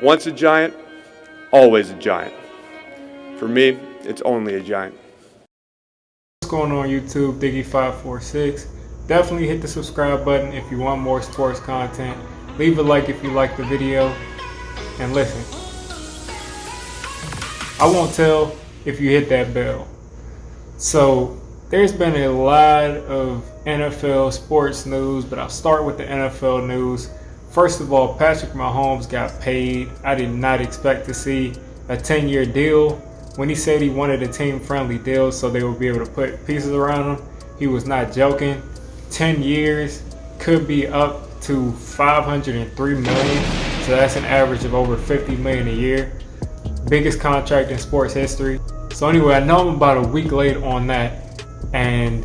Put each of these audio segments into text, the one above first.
Once a giant, always a giant. For me, it's only a giant. What's going on YouTube, Diggy546? Definitely hit the subscribe button if you want more sports content. Leave a like if you like the video. And listen, I won't tell if you hit that bell. So there's been a lot of NFL sports news, but I'll start with the NFL news. First of all, Patrick Mahomes got paid. I did not expect to see a 10-year deal. When he said he wanted a team-friendly deal so they would be able to put pieces around him, he was not joking. 10 years could be up to $503 million, so that's an average of over $50 million a year. Biggest contract in sports history. So anyway, I know I'm about a week late on that, and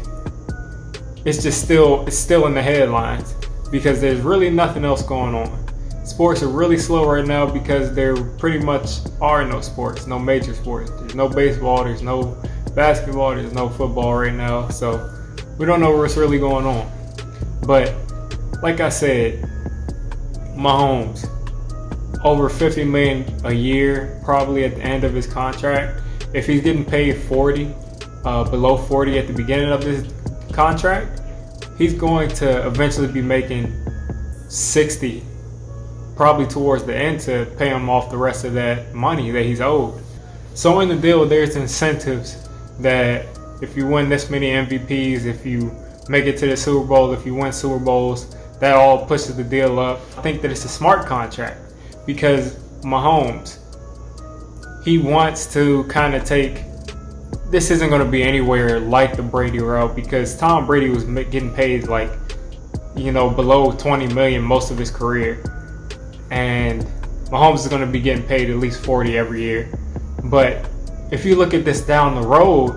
it's still in the headlines because there's really nothing else going on. Sports are really slow right now because there pretty much are no sports, no major sports. There's no baseball, there's no basketball, there's no football right now. So we don't know what's really going on. But like I said, Mahomes, over $50 million a year, probably at the end of his contract. If he's getting paid 40, below 40 at the beginning of this contract, he's going to eventually be making 60, probably towards the end, to pay him off the rest of that money that he's owed. So in the deal, there's incentives that if you win this many MVPs, if you make it to the Super Bowl, if you win Super Bowls, that all pushes the deal up. I think that it's a smart contract because Mahomes, he wants to kind of take, this isn't going to be anywhere like the Brady route because Tom Brady was getting paid like, below 20 million most of his career. And Mahomes is going to be getting paid at least 40 every year. But if you look at this down the road,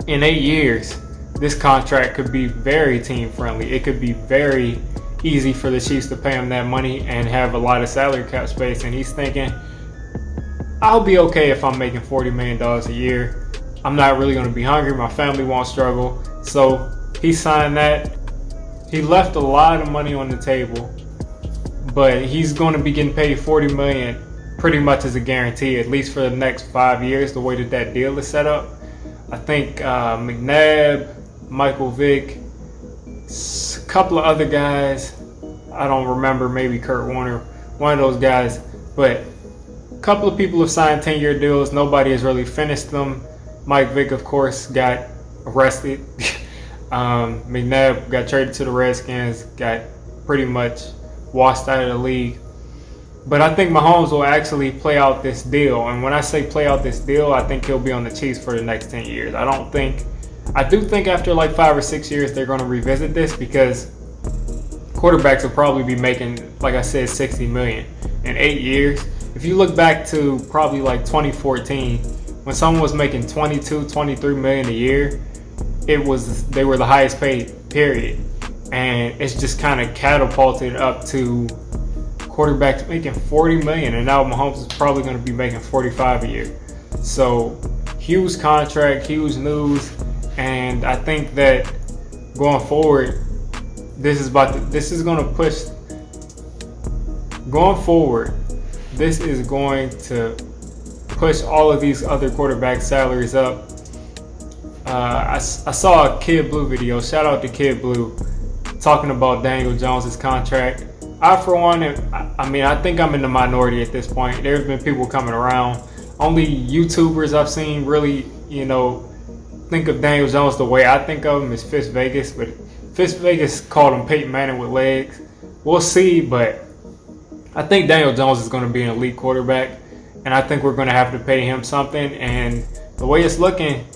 in 8 years, this contract could be very team friendly. It could be very easy for the Chiefs to pay him that money and have a lot of salary cap space. And he's thinking, I'll be okay if I'm making $40 million a year. I'm not really going to be hungry. My family won't struggle. So he signed that. He left a lot of money on the table, but he's going to be getting paid $40 million pretty much as a guarantee, at least for the next 5 years, the way that deal is set up. I think McNabb, Michael Vick, a couple of other guys, I don't remember, maybe Kurt Warner, one of those guys, but a couple of people have signed 10-year deals. Nobody has really finished them. Mike Vick, of course, got arrested. McNabb got traded to the Redskins, got pretty much washed out of the league. But I think Mahomes will actually play out this deal. And when I say play out this deal, I think he'll be on the Chiefs for the next 10 years. I do think after like 5 or 6 years, they're going to revisit this because quarterbacks will probably be making, like I said, $60 million in 8 years. If you look back to probably like 2014, when someone was making $22, $23 million a year, they were the highest paid, period. And it's just kind of catapulted up to quarterbacks making $40 million, and now Mahomes is probably going to be making $45 a year. So huge contract, huge news, and I think that going forward, this is going to push all of these other quarterback salaries up. I saw a Kid Blue video. Shout out to Kid Blue, talking about Daniel Jones' contract. I, for one, I think I'm in the minority at this point. There's been people coming around. Only YouTubers I've seen really, think of Daniel Jones the way I think of him is Fish Vegas. But Fish Vegas called him Peyton Manning with legs. We'll see, but I think Daniel Jones is going to be an elite quarterback. And I think we're going to have to pay him something. And the way it's looking,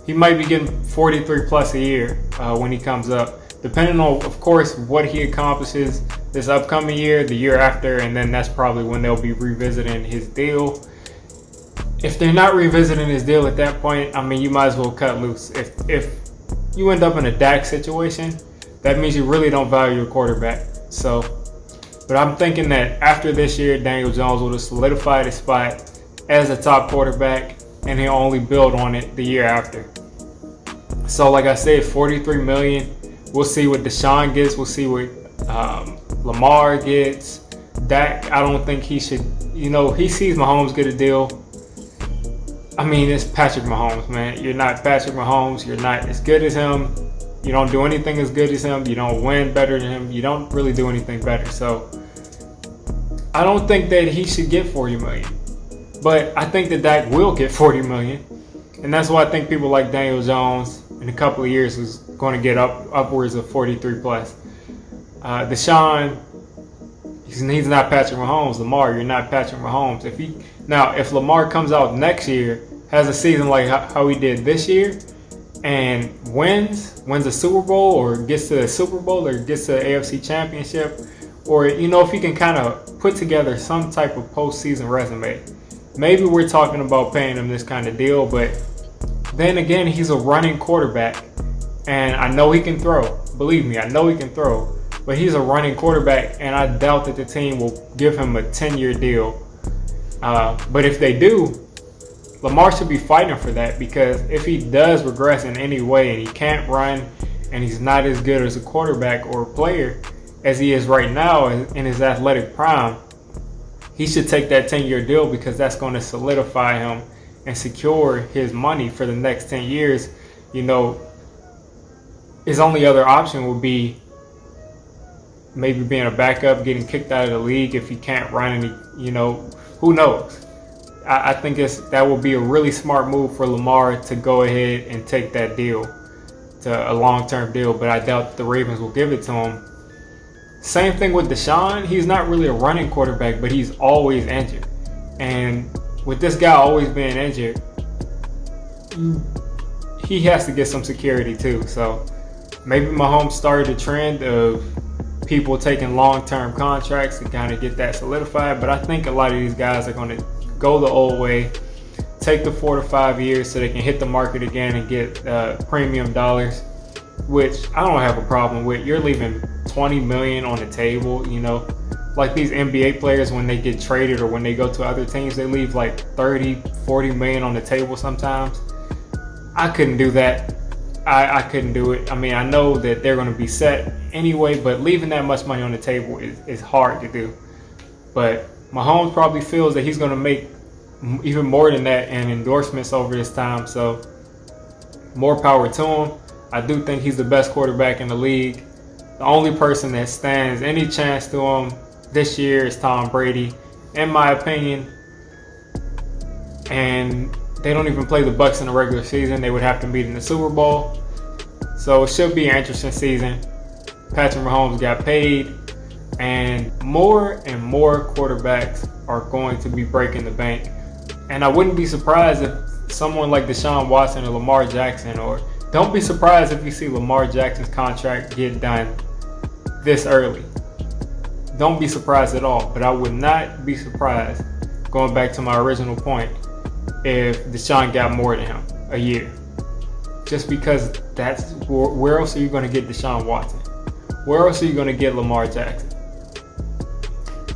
he might be getting 43 plus a year when he comes up, depending on, of course, what he accomplishes this upcoming year, the year after, and then that's probably when they'll be revisiting his deal. If they're not revisiting his deal at that point, you might as well cut loose. If you end up in a Dak situation, that means you really don't value your quarterback. So, but I'm thinking that after this year, Daniel Jones would have solidified his spot as a top quarterback, and he'll only build on it the year after. So like I said, $43 million. We'll see what Deshaun gets. We'll see what Lamar gets. Dak, I don't think he should. He sees Mahomes get a deal. I mean, it's Patrick Mahomes, man. You're not Patrick Mahomes. You're not as good as him. You don't do anything as good as him. You don't win better than him. You don't really do anything better. So I don't think that he should get $40 million. But I think that Dak will get $40 million. And that's why I think people like Daniel Jones in a couple of years is going to get upwards of 43 plus. Deshaun, he's not Patrick Mahomes. Lamar, you're not Patrick Mahomes. If Lamar comes out next year, has a season like how he did this year, and wins a Super Bowl or gets to a Super Bowl or gets to an AFC Championship, or if he can kind of put together some type of postseason resume, maybe we're talking about paying him this kind of deal. But then again, he's a running quarterback, and I know he can throw. Believe me, I know he can throw. But he's a running quarterback, and I doubt that the team will give him a 10-year deal. But if they do, Lamar should be fighting for that, because if he does regress in any way and he can't run and he's not as good as a quarterback or a player as he is right now in his athletic prime, he should take that 10-year deal, because that's going to solidify him and secure his money for the next 10 years. His only other option would be maybe being a backup, getting kicked out of the league if he can't run, and who knows? I think that will be a really smart move for Lamar to go ahead and take that deal, to a long-term deal, but I doubt the Ravens will give it to him. Same thing with Deshaun. He's not really a running quarterback, but he's always injured. And with this guy always being injured, he has to get some security too. So maybe Mahomes started a trend of people taking long-term contracts to kind of get that solidified. But I think a lot of these guys are going to go the old way, take the 4 to 5 years so they can hit the market again and get premium dollars, which I don't have a problem with. You're leaving $20 million on the table, like these NBA players, when they get traded or when they go to other teams, they leave like 30, 40 million on the table sometimes. I couldn't do that. I couldn't do it. I mean, I know that they're going to be set anyway, but leaving that much money on the table is hard to do. But Mahomes probably feels that he's going to make even more than that in endorsements over this time. So more power to him. I do think he's the best quarterback in the league. The only person that stands any chance to him this year is Tom Brady, in my opinion. And they don't even play the Bucs in the regular season. They would have to meet in the Super Bowl. So it should be an interesting season. Patrick Mahomes got paid, and more quarterbacks are going to be breaking the bank. And I wouldn't be surprised if someone like Deshaun Watson or Lamar Jackson, or don't be surprised if you see Lamar Jackson's contract get done this early. Don't be surprised at all. But I would not be surprised, going back to my original point, if Deshaun got more than him a year. Just because that's where else are you going to get Deshaun Watson? Where else are you going to get Lamar Jackson?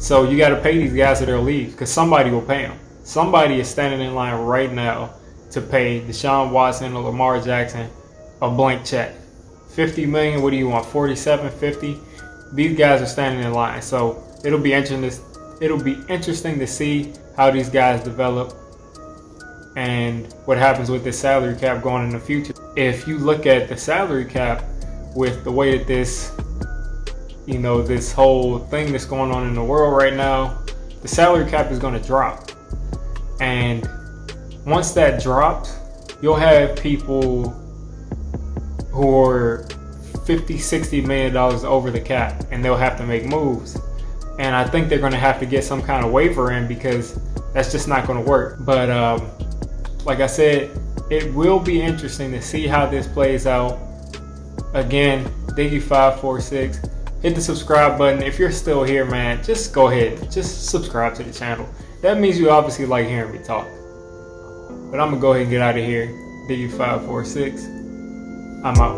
So you got to pay these guys that are leave, because somebody will pay them. Somebody is standing in line right now to pay Deshaun Watson or Lamar Jackson a blank check. $50 million, what do you want? 47, 50? These guys are standing in line. So it'll be interesting to see how these guys develop and what happens with this salary cap going in the future. If you look at the salary cap with the way that this whole thing that's going on in the world right now, the salary cap is going to drop. And once that drops, you'll have people who are $50-60 million over the cap, and they'll have to make moves. And I think they're going to have to get some kind of waiver in, because that's just not going to work. But like I said, it will be interesting to see how this plays out. Again, Diggy546, hit the subscribe button. If you're still here, man, just go ahead, just subscribe to the channel. That means you obviously like hearing me talk. But I'm gonna go ahead and get out of here. Diggy546, I'm out.